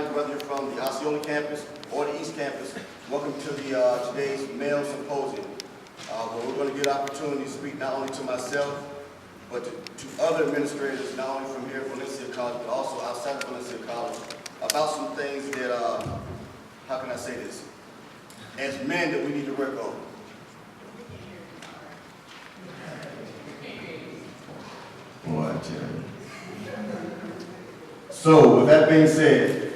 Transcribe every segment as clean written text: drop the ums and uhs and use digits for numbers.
everybody, whether you're from the Osceola campus or the East campus. Welcome to the today's Male Symposium, where we're going to get opportunities to speak not only to myself, but to other administrators, not only from here from Valencia College, but also outside of Valencia College, about some things that, how can I say this, as men that we need to work on. Boy, I tell you. So, with that being said,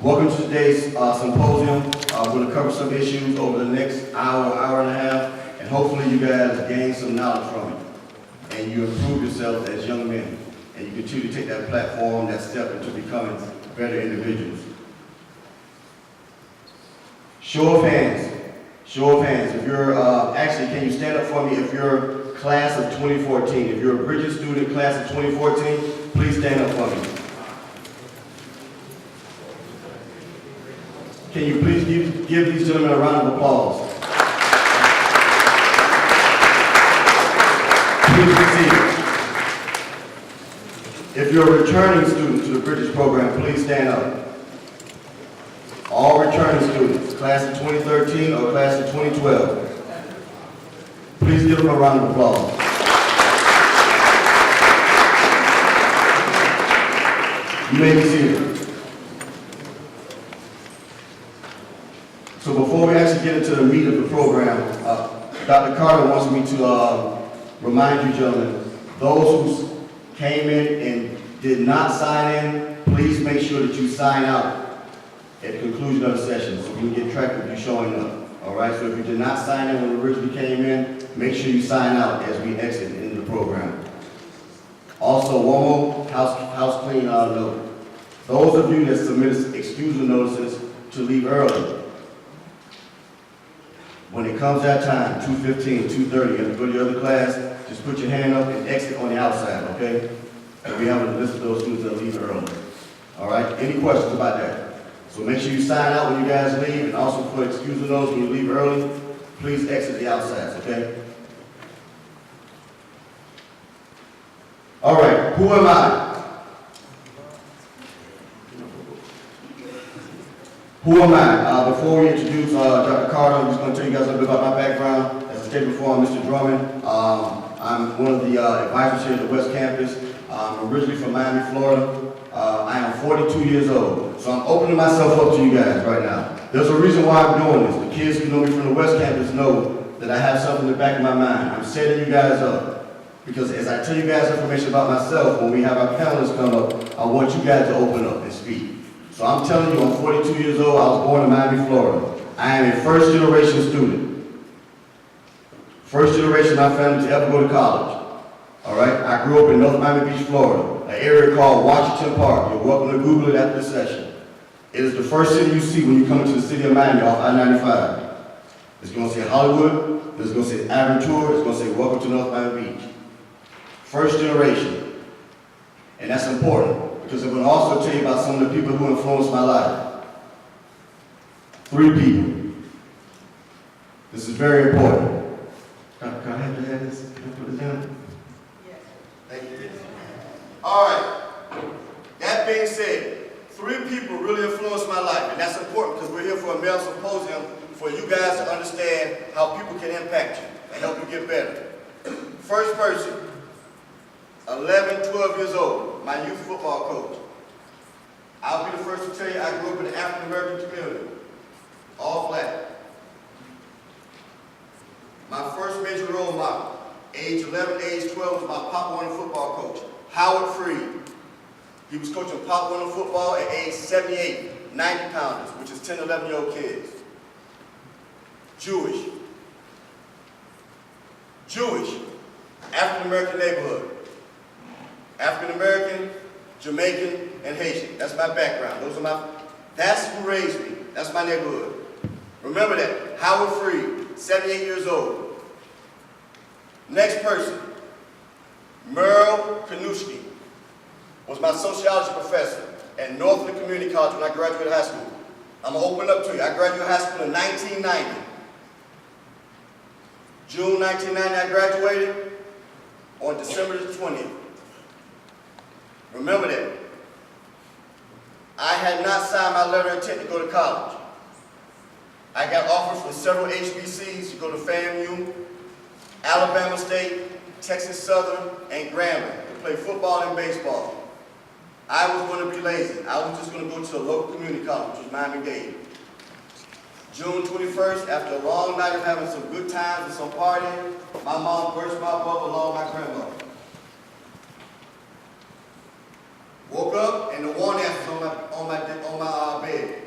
welcome to today's symposium. We're going to cover some issues over the next hour, hour and a half, and hopefully you guys gain some knowledge from it. And you improve yourself as young men. And you continue to take that platform, that step into becoming better individuals. Show of hands. Show of hands. If you're, actually, can you stand up for me if you're class of 2014? If you're a Bridget student, class of 2014, please stand up for me. Can you please give these gentlemen a round of applause? Please be seated. If you're a returning student to the Bridget program, please stand up. All returning students, class of 2013 or class of 2012. Please give them a round of applause. You may be seated. So before we actually get into the meat of the program, Dr. Carter wants me to remind you gentlemen, those who came in and did not sign in, please make sure that you sign out at the conclusion of the session so we can get track of you showing up. All right, so if you did not sign in when you originally came in, make sure you sign out as we exit into the program. Also, one more house clean note. Those of you that submitted excusal notices to leave early, when it comes that time, 2:15, 2:30, you have to go to your other class, just put your hand up and exit on the outside, okay? And we have a list of those students that leave early. All right, any questions about that? So make sure you sign out when you guys leave, and also for excusal notice when you leave early, please exit the outsides, okay? All right, who am I? Who am I? Before we introduce Dr. Carter, I'm just going to tell you guys a little bit about my background. As I stated before, I'm Mr. Drummond. I'm one of the advisors here at the West Campus. I'm originally from Miami, Florida. I am 42 years old, so I'm opening myself up to you guys right now. There's a reason why I'm doing this. The kids who know me from the West Campus know that I have something in the back of my mind. I'm setting you guys up, because as I tell you guys information about myself, when we have our panelists come up, I want you guys to open up and speak. So I'm telling you, I'm 42 years old. I was born in Miami, Florida. I am a first-generation student. First generation in my family to ever go to college. All right? I grew up in North Miami Beach, Florida, an area called Washington Park. You're welcome to Google it after this session. It is the first city you see when you come into the city of Miami off I-95. It's going to say Hollywood. It's going to say Aventura. It's going to say Welcome to North Miami Beach. First generation. And that's important, because I'm going to also tell you about some of the people who influenced my life. 3 people. This is very important. Can I have this? Can I put this down? Yes. Thank you. All right. That being said, 3 people really influenced my life, and that's important because we're here for a male symposium for you guys to understand how people can impact you and help you get better. First person, 11, 12 years old, my youth football coach. I'll be the first to tell you I grew up in the African American community, all black. My first major role model, age 11, age 12, was my Pop Warner football coach, Howard Freed. He was coaching Pop Warner football at age 78, 90 pounders, which is 10, 11-year-old kids. Jewish, African American neighborhood. African American, Jamaican, and Haitian. That's my background. That's who raised me. That's my neighborhood. Remember that. Howard Freed, 78 years old. Next person, Merle Kanushki, was my sociology professor at Northland Community College when I graduated high school. I'm going to open up to you. I graduated high school in 1990. June 1990 I graduated, on December the 20th. Remember that. I had not signed my letter of intent to go to college. I got offers from several HBCs to go to FAMU, Alabama State, Texas Southern, and Grambling to play football and baseball. I was going to be lazy. I was just going to go to a local community college, which was Miami-Dade. June 21st, after a long night of having some good times and some partying, my mom burst my bubble along with my grandmother. Woke up and the warning answers on my bed.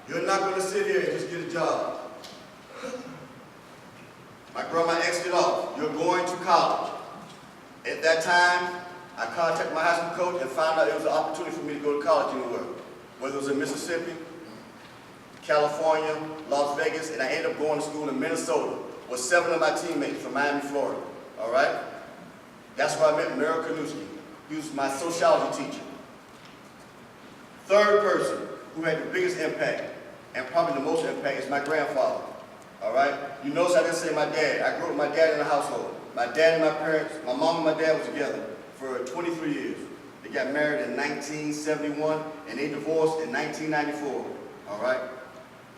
You're not going to sit here and just get a job. My grandma exited off. You're going to college. At that time, I contacted my high school coach and found out there was an opportunity for me to go to college anywhere, whether it was in Mississippi, California, Las Vegas, and I ended up going to school in Minnesota with 7 of my teammates from Miami, Florida. All right? That's where I met Merrill Kanuski. He was my sociology teacher. Third person who had the biggest impact, and probably the most impact, is my grandfather. All right? You notice I didn't say my dad. I grew up with my dad in the household. My dad and my parents, my mom and my dad were together for 23 years. They got married in 1971, and they divorced in 1994. All right?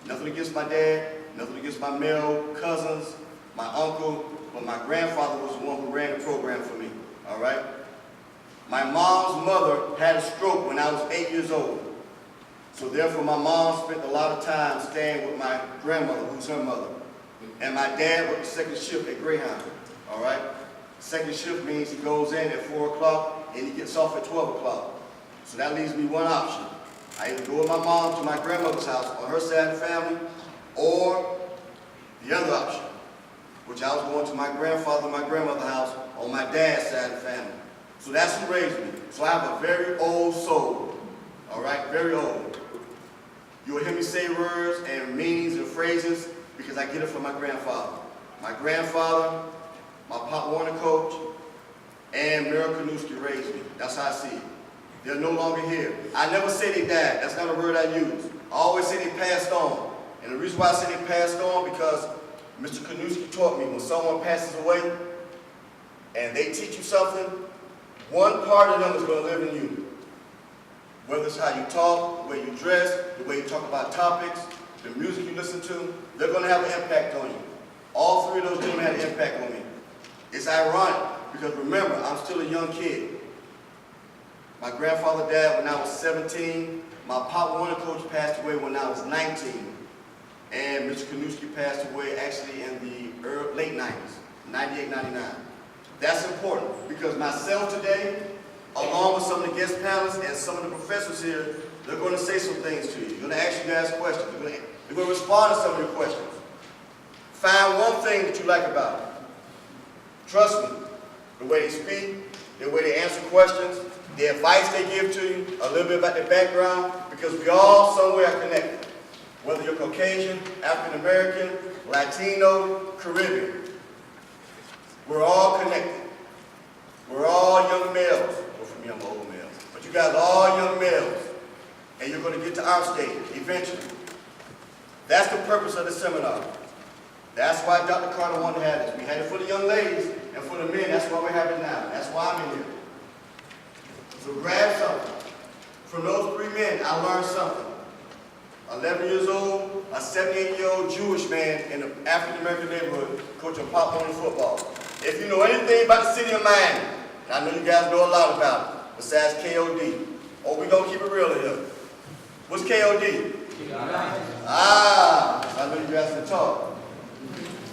Nothing against my dad, nothing against my male cousins, my uncle, but my grandfather was the one who ran the program for me. All right? My mom's mother had a stroke when I was 8 years old. So therefore, my mom spent a lot of time staying with my grandmother, who's her mother. And my dad worked the second shift at Greyhound. All right? Second shift means he goes in at 4 o'clock and he gets off at 12 o'clock. So that leaves me one option. I either go with my mom to my grandmother's house on her side of the family, or the other option, which I was going to my grandfather and my grandmother's house on my dad's side of the family. So that's who raised me. So I have a very old soul. All right? Very old. You'll hear me say words and meanings and phrases because I get it from my grandfather. My grandfather, my Pop Warner coach, and Merrill Kanuski raised me. That's how I see it. They're no longer here. I never say they died. That's not a word I use. I always say they passed on. And the reason why I say they passed on because Mr. Kanuski taught me when someone passes away and they teach you something, one part of them is going to live in you. Whether it's how you talk, the way you dress, the way you talk about topics, the music you listen to, they're going to have an impact on you. All 3 of those gentlemen had an impact on me. It's ironic because remember, I'm still a young kid. My grandfather died when I was 17. My Pop Warner coach passed away when I was 19. And Mr. Kanuski passed away actually in the late 90s, 98, 99. That's important because myself today, along with some of the guest panelists and some of the professors here, they're going to say some things to you. They're going to ask you guys questions. They're going to respond to some of your questions. Find one thing that you like about them. Trust me, the way they speak, the way they answer questions, the advice they give to you, a little bit about their background, because we all somewhere are connected. Whether you're Caucasian, African American, Latino, Caribbean. We're all connected. We're all young males. Well, for me, I'm old male. But you guys are all young males. And you're going to get to our stage eventually. That's the purpose of the seminar. That's why Dr. Carter wanted to have this. We had it for the young ladies and for the men. That's why we have it now. That's why I'm in here. So grab something. From those 3 men, I learned something. 11 years old, a 78-year-old Jewish man in an African-American neighborhood coaching Pop Warner football. If you know anything about the city of Miami, and I know you guys know a lot about it, besides KOD. Oh, we're going to keep it real here. What's KOD? I know you guys can talk.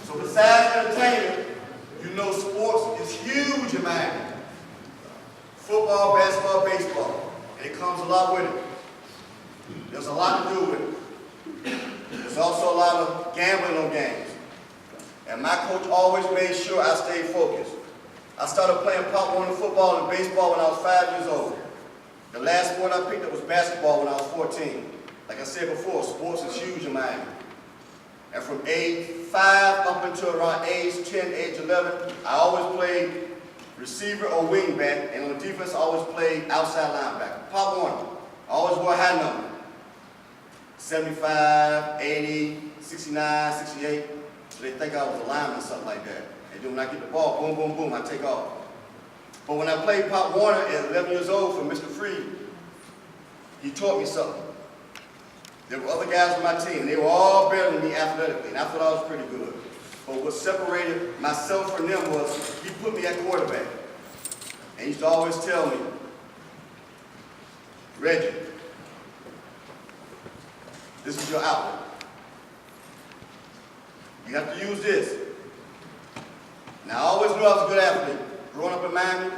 So besides entertainment, you know sports is huge in Miami. Football, basketball, baseball. And it comes a lot with it. There's a lot to do with it. There's also a lot of gambling on games. And my coach always made sure I stayed focused. I started playing Pop Warner football and baseball when I was 5 years old. The last sport I picked up was basketball when I was 14. Like I said before, sports is huge in Miami. And from age 5 up until around age 10, age 11, I always played receiver or wingback, and on defense I always played outside linebacker. Pop Warner. I always wore a high number. 75, 80, 69, 68. So they think I was a lineman or something like that. And then when I get the ball, boom, boom, boom, I take off. But when I played Pop Warner at 11 years old for Mr. Freed, he taught me something. There were other guys on my team, and they were all better than me athletically, and I thought I was pretty good. But what separated myself from them was he put me at quarterback. And he used to always tell me, Reggie, this is your outlet. You have to use this. Now, I always knew I was a good athlete. Growing up in Miami,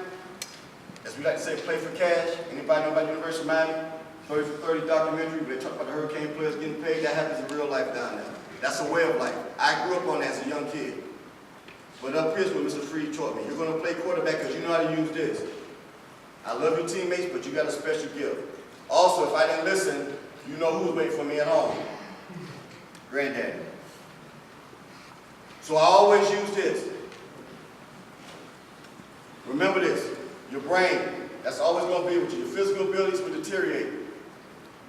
as we like to say, play for cash. Anybody know about University of Miami? 30 for 30 documentary where they talk about the Hurricane players getting paid. That happens in real life down there. That's a way of life. I grew up on that as a young kid. But up here's what Mr. Freed taught me. You're going to play quarterback because you know how to use this. I love your teammates, but you got a special gift. Also, if I didn't listen, you know who's waiting for me at home. Granddaddy. So I always use this. Remember this. Your brain, that's always going to be with you. Your physical abilities will deteriorate.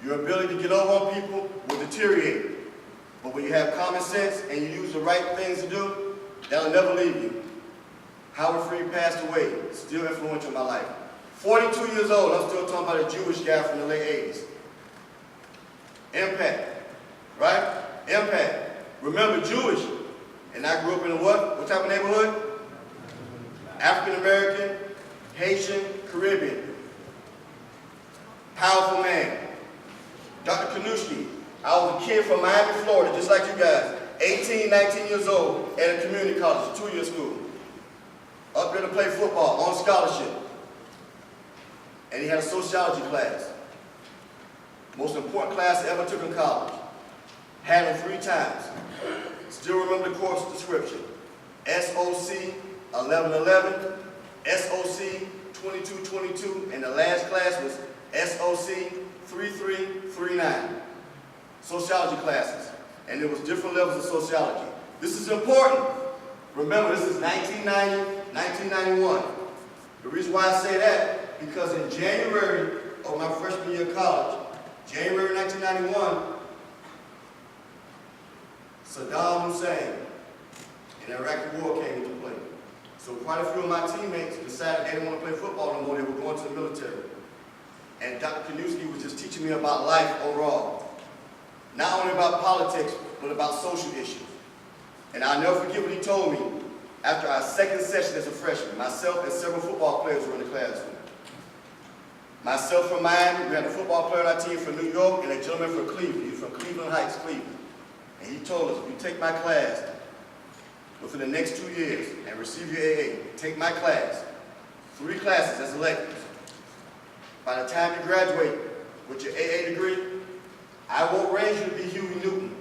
Your ability to get over on people will deteriorate. But when you have common sense and you use the right things to do, that'll never leave you. Howard Freed passed away, still influential in my life. 42 years old, I'm still talking about a Jewish guy from the late 80s. Impact, right? Impact. Remember, Jewish, and I grew up in a what? What type of neighborhood? African American, Haitian, Caribbean. Powerful man. Dr. Kanushki. I was a kid from Miami, Florida, just like you guys. 18, 19 years old at a community college, a two-year school. Up there to play football, on scholarship. And he had a sociology class. Most important class I ever took in college. Had him 3 times. Still remember the course description. SOC 1111, SOC 2222, and the last class was SOC 3339. Sociology classes. And there was different levels of sociology. This is important. Remember, this is 1990, 1991. The reason why I say that, because in January of my freshman year of college, January 1991, Saddam Hussein and the Iraqi war came into play. So quite a few of my teammates decided they didn't want to play football no more, they were going to the military. And Dr. Kanushki was just teaching me about life overall. Not only about politics, but about social issues. And I'll never forget what he told me after our second session as a freshman. Myself and several football players were in the classroom. Myself from Miami, we had a football player on our team from New York, and a gentleman from Cleveland. He was from Cleveland Heights, Cleveland. And he told us, if you take my class within the next 2 years and receive your AA, take my class, 3 classes as electives. By the time you graduate with your AA degree, I won't raise you to be Huey Newton.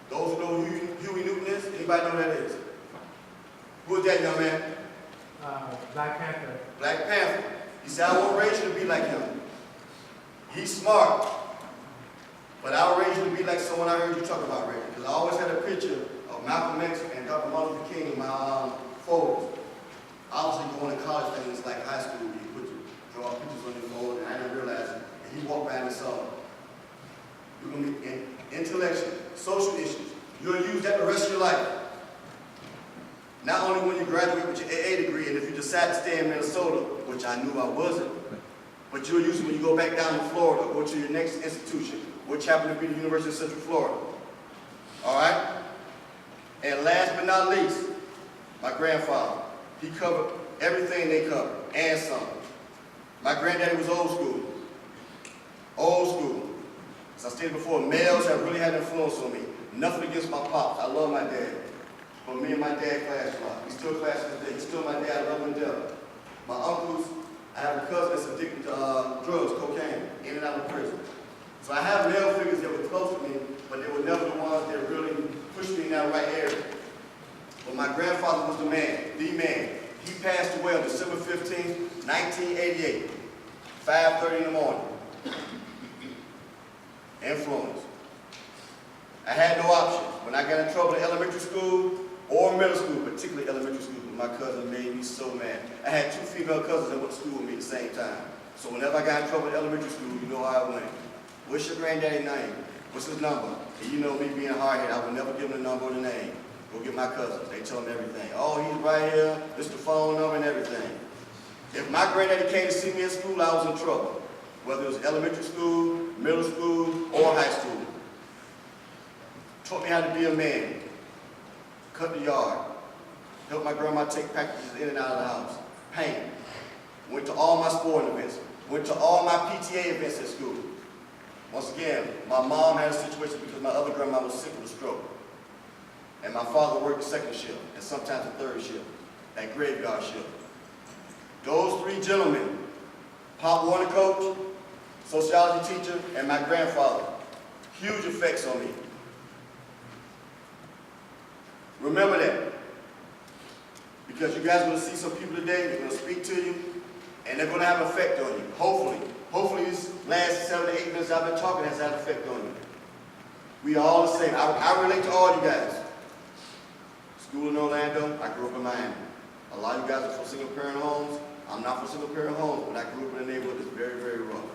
Those who know who Huey Newton is, anybody know who that is? Who is that, young man? Black Panther. Black Panther. He said, I won't raise you to be like him. He's smart. But I'll raise you to be like someone I heard you talk about, Reggie. Because I always had a picture of Malcolm X and Dr. Martin Luther King in my photos. Obviously, going to college things like high school, you draw pictures on your photo, and I didn't realize it. And he walked around and saw it. You're going to be intellectual, social issues. You'll use that the rest of your life. Not only when you graduate with your AA degree, and if you decide to stay in Minnesota, which I knew I wasn't, but you'll use it when you go back down to Florida, go to your next institution, which happened to be the University of Central Florida. All right? And last but not least, my grandfather. He covered everything they covered, and some. My granddaddy was old school. Old school. As I stated before, males have really had an influence on me. Nothing against my pops. I love my dad. But me and my dad clash a lot. We still clash to this day. He's still my dad. I love him to death. My uncles, I have a cousin that's addicted to drugs, cocaine, in and out of prison. So I have male figures that were close to me, but they were never the ones that really pushed me in that right area. But my grandfather was the man, the man. He passed away on December 15, 1988, 5:30 in the morning. Influence. I had no option. When I got in trouble in elementary school or middle school, particularly elementary school, my cousin made me so mad. I had 2 female cousins that went to school with me at the same time. So whenever I got in trouble in elementary school, you know how I went. What's your granddaddy's name? What's his number? And you know me being hard-headed, I would never give him the number or the name. Go get my cousins. They tell them everything. Oh, he's right here. This is the phone number and everything. If my granddaddy came to see me at school, I was in trouble. Whether it was elementary school, middle school, or high school. Taught me how to be a man, cut the yard, helped my grandma take packages in and out of the house, paint, went to all my sporting events, went to all my PTA events at school. Once again, my mom had a situation because my other grandma was sick with a stroke. And my father worked the second shift, and sometimes the third shift, that graveyard shift. Those three gentlemen, Pop Warner coach, sociology teacher, and my grandfather, huge effects on me. Remember that. Because you guys are going to see some people today, they're going to speak to you, and they're going to have an effect on you. Hopefully these last 7 to 8 minutes I've been talking has had an effect on you. We are all the same. I relate to all you guys. School in Orlando, I grew up in Miami. A lot of you guys are from single parent homes. I'm not from single parent homes, but I grew up in a neighborhood that's very, very rough.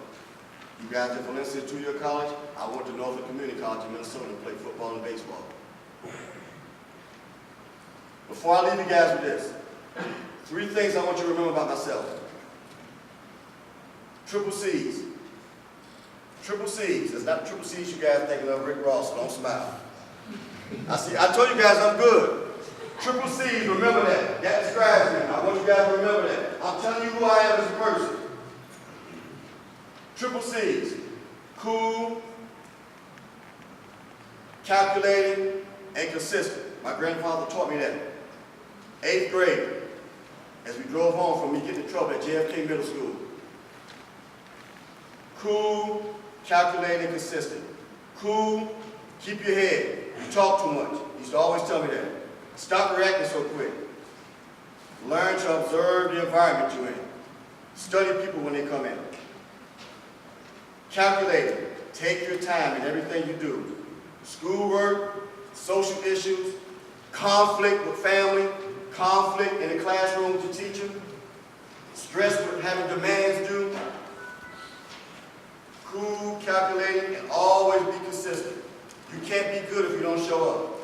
You guys at Valencia 2-year college, I went to Northern Community College in Minnesota to play football and baseball. Before I leave you guys with this, 3 things I want you to remember about myself. Triple C's. Triple C's. It's not the triple C's you guys thinking of, Rick Ross, so don't smile. I told you guys I'm good. Triple C's, remember that. That describes me. I want you guys to remember that. I'm telling you who I am as a person. Triple C's. Cool, calculating, and consistent. My grandfather taught me that. 8th grade, as we drove home from me getting in trouble at JFK Middle School. Cool, calculating, and consistent. Cool, keep your head. You talk too much. He used to always tell me that. Stop reacting so quick. Learn to observe the environment you're in. Study people when they come in. Calculating. Take your time in everything you do. Schoolwork, social issues, conflict with family, conflict in the classroom with your teacher, stress with having demands due. Cool, calculating, and always be consistent. You can't be good if you don't show up.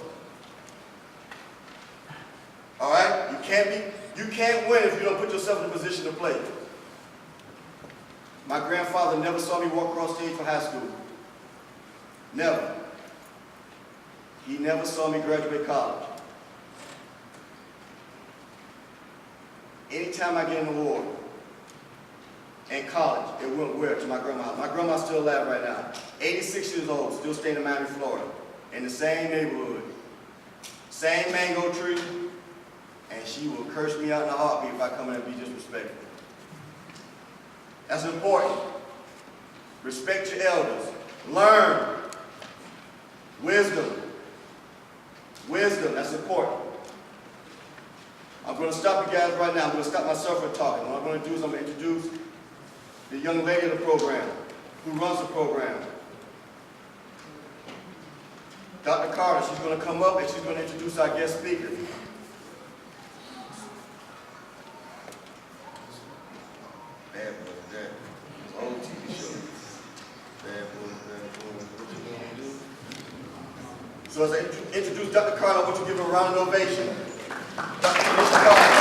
All right? You can't win if you don't put yourself in a position to play. My grandfather never saw me walk across stage for high school. Never. He never saw me graduate college. Anytime I get an award in college, it went where? To my grandma. My grandma's still alive right now. 86 years old, still staying in Miami, Florida, in the same neighborhood. Same mango tree, and she will curse me out in a heartbeat if I come in and be disrespectful. That's important. Respect your elders. Learn. Wisdom. Wisdom, that's important. I'm going to stop you guys right now. I'm going to stop myself from talking. What I'm going to do is I'm going to introduce the young lady of the program, who runs the program. Dr. Carter, she's going to come up and she's going to introduce our guest speaker. Bad boy, that. Old TV show. Bad boy, what you going to do? So as I introduce Dr. Carter, I want you to give her a round of ovation. Dr. Carter.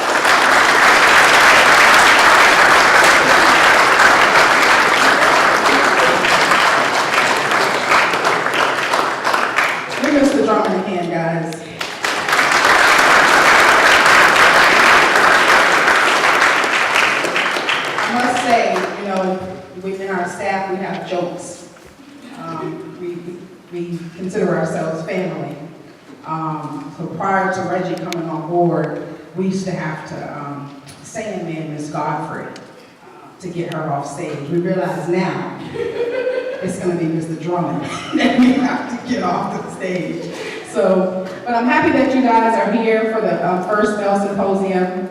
Give Mr. Drummond a hand, guys. I must say, you know, within our staff, we have jokes. We consider ourselves family. So prior to Reggie coming on board, we used to have to sandman Miss Godfrey to get her off stage. We realize now it's going to be Mr. Drummond that we have to get off the stage. So, but I'm happy that you guys are here for the first Bell Symposium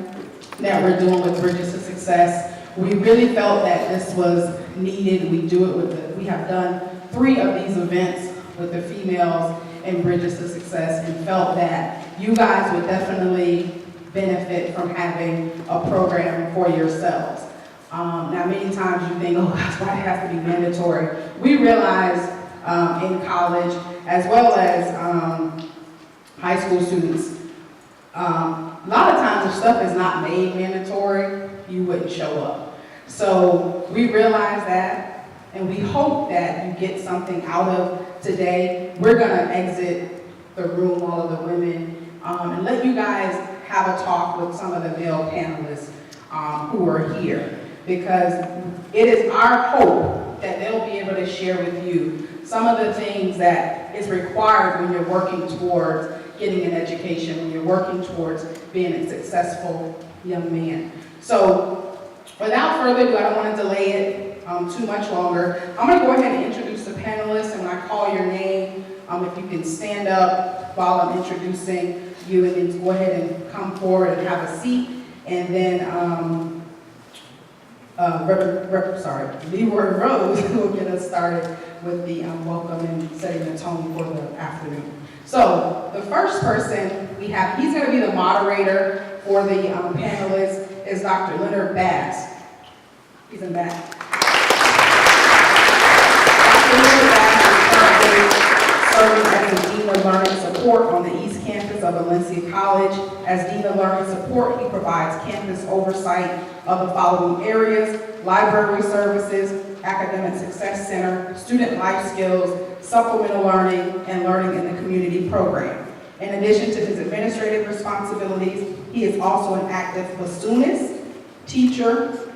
that we're doing with Bridges to Success. We really felt that this was needed. We have done 3 of these events with the females in Bridges to Success and felt that you guys would definitely benefit from having a program for yourselves. Now, many times you think, oh, that's why it has to be mandatory. We realize in college, as well as high school students, a lot of times if stuff is not made mandatory, you wouldn't show up. So we realize that, And we hope that you get something out of today. We're gonna exit the room, all of the women, and let you guys have a talk with some of the male panelists who are here. Because it is our hope that they'll be able to share with you some of the things that is required when you're working towards getting an education, when you're working towards being a successful young man. So without further ado, I don't want to delay it too much longer. I'm going to go ahead and introduce the panelists, and when I call your name, if you can stand up while I'm introducing you, and then go ahead and come forward and have a seat, and then Leroy Rose will get us started with the welcome and setting the tone for the afternoon. So the first person we have, he's going to be the moderator for the panelists, is Dr. Leonard Bass. He's in back. Dr. Leonard Bass is currently serving as the Dean of Learning Support on the East Campus of Valencia College. As Dean of Learning Support, he provides campus oversight of the following areas: library services, academic success center, student life skills, supplemental learning, and learning in the community program. In addition to his administrative responsibilities, he is also an active bassoonist, teacher,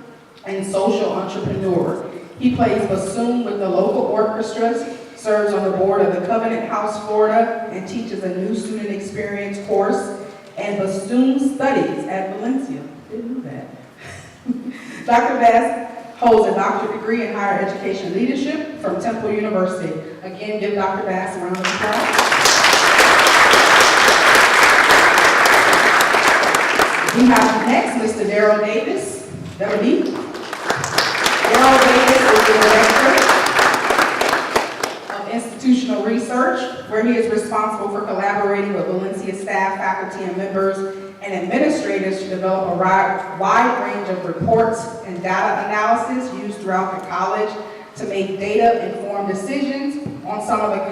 and social entrepreneur. He plays bassoon with the local orchestras, serves on the board of the Covenant House, Florida, and teaches a new student experience course and bassoon studies at Valencia. Didn't know that. Dr. Bass holds a doctorate degree in higher education leadership from Temple University. Again, give Dr. Bass a round of applause. We have next Mr. Daryl Davis. Daryl Davis is the Director of Institutional Research, where he is responsible for collaborating with Valencia staff, faculty, and members and administrators to develop a wide range of reports and data analysis used throughout the college to make data-informed decisions on some of the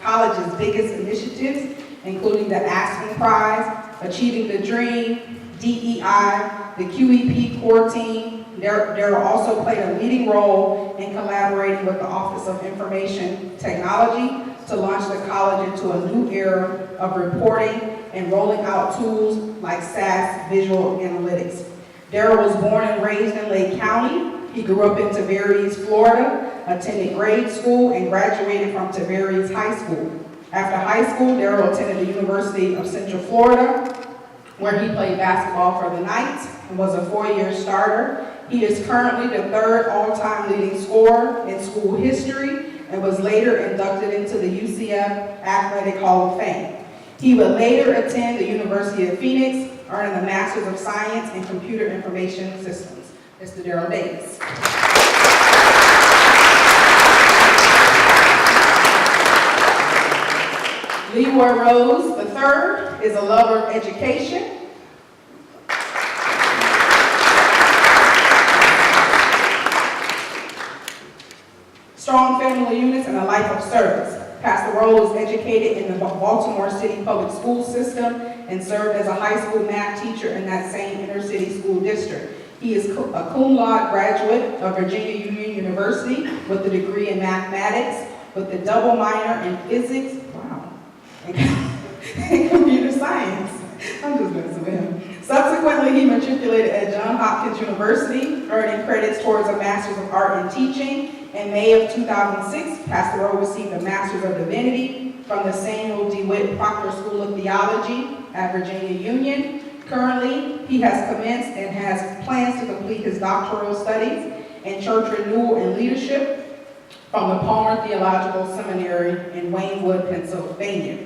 college's biggest initiatives, including the Aspen Prize, Achieving the Dream, DEI, the QEP core team. Daryl also played a leading role in collaborating with the Office of Information Technology to launch the college into a new era of reporting and rolling out tools like SAS visual analytics. Daryl was born and raised in Lake County. He grew up in Tavares, Florida, attended grade school, and graduated from Tavares High School. After high school, Daryl attended the University of Central Florida, where he played basketball for the Knights and was a 4-year starter. He is currently the 3rd all-time leading scorer in school history and was later inducted into the UCF Athletic Hall of Fame. He would later attend the University of Phoenix, earning a Master's of Science in Computer Information Systems. Mr. Daryl Davis. Leroy Rose III is a lover of education. Strong family units and a life of service. Pastor Rose was educated in the Baltimore City Public School System and served as a high school math teacher in that same inner city school district. He is a cum laude graduate of Virginia Union University with a degree in mathematics with a double minor in physics, and computer science. I'm just messing with him. Subsequently, he matriculated at Johns Hopkins University, earning credits towards a Master's of Art in Teaching. In May of 2006, Pastor Rowe received a Master's of Divinity from the Samuel DeWitt Proctor School of Theology at Virginia Union. Currently, he has commenced and has plans to complete his doctoral studies in church renewal and leadership from the Palmer Theological Seminary in Waynewood, Pennsylvania.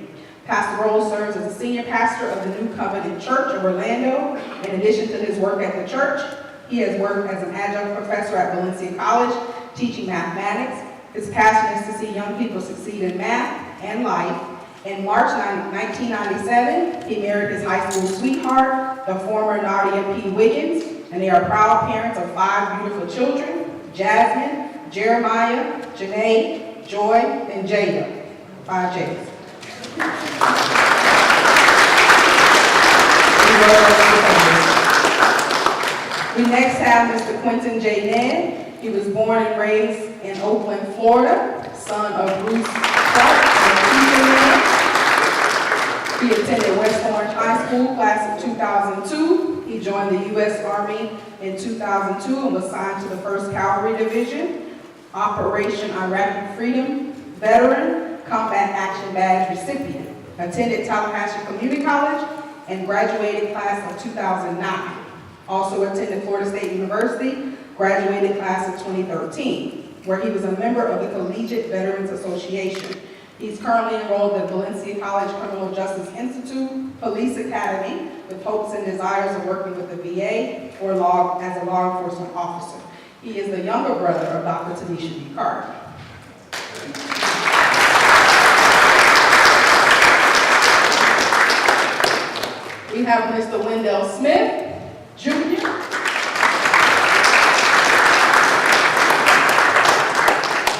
Pastor Rose serves as a senior pastor of the New Covenant Church of Orlando. In addition to his work at the church, he has worked as an adjunct professor at Valencia College, teaching mathematics. His passion is to see young people succeed in math and life. In March 1997, he married his high school sweetheart, the former Nadia P. Wiggins, and they are proud parents of 5 beautiful children: Jasmine, Jeremiah, Janae, Joy, and Jada. 5 J's. We next have Mr. Quentin J. Ned. He was born and raised in Oakland, Florida, son of Bruce Clark and Keisha Miller. He attended West Orange High School, class of 2002. He joined the U.S. Army in 2002 and was signed to the 1st Cavalry Division, Operation Iraqi Freedom veteran, Combat Action Badge recipient. Attended Tallahassee Community College and graduated class of 2009. Also attended Florida State University, graduated class of 2013, where he was a member of the Collegiate Veterans Association. He's currently enrolled at Valencia College Criminal Justice Institute, Police Academy, with hopes and desires of working with the VA or as a law enforcement officer. He is the younger brother of Dr. Tanisha B. Carter. We have Mr. Wendell Smith, Jr.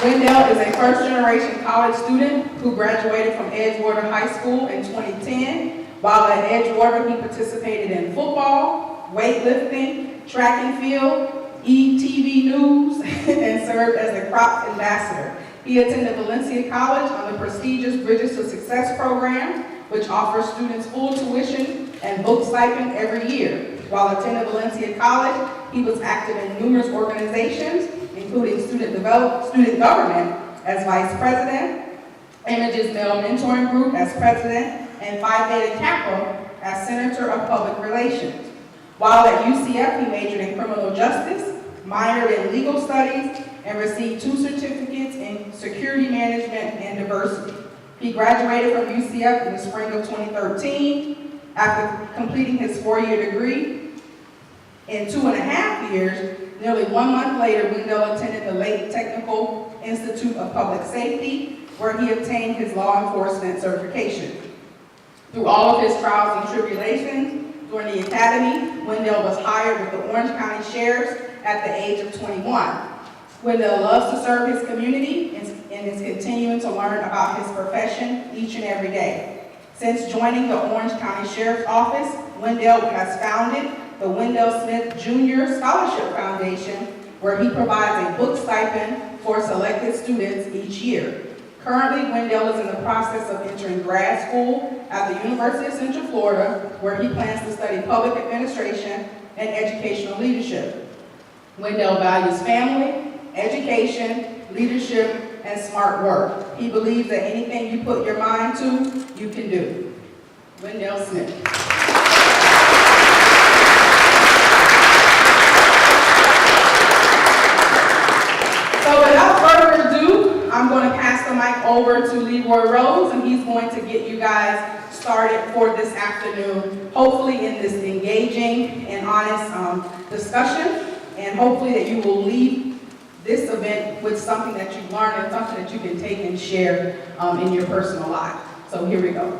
Wendell is a first-generation college student who graduated from Edgewater High School in 2010. While at Edgewater, he participated in football, weightlifting, track and field, ETV News, and served as a Crops ambassador. He attended Valencia College on the prestigious Bridges to Success program, which offers students full tuition and book stipend every year. While attending Valencia College, he was active in numerous organizations, including student government as vice president, Images Male Mentoring Group as president, and Phi Beta Kappa as senator of public relations. While at UCF, he majored in criminal justice, minored in legal studies, and received 2 certificates in security management and diversity. He graduated from UCF in the spring of 2013. After completing his 4-year degree in 2.5 years, nearly 1 month later, Wendell attended the Lake Technical Institute of Public Safety, where he obtained his law enforcement certification. Through all of his trials and tribulations during the academy, Wendell was hired with the Orange County Sheriffs at the age of 21. Wendell loves to serve his community and is continuing to learn about his profession each and every day. Since joining the Orange County Sheriff's Office, Wendell has founded the Wendell Smith Jr. Scholarship Foundation, where he provides a book stipend for selected students each year. Currently, Wendell is in the process of entering grad school at the University of Central Florida, where he plans to study public administration and educational leadership. Wendell values family, education, leadership, and smart work. He believes that anything you put your mind to, you can do. Wendell Smith. So without further ado, I'm going to pass the mic over to Leroy Rose, and he's going to get you guys started for this afternoon, hopefully in this engaging and honest discussion, and hopefully that you will leave this event with something that you've learned and something that you can take and share in your personal life. So here we go.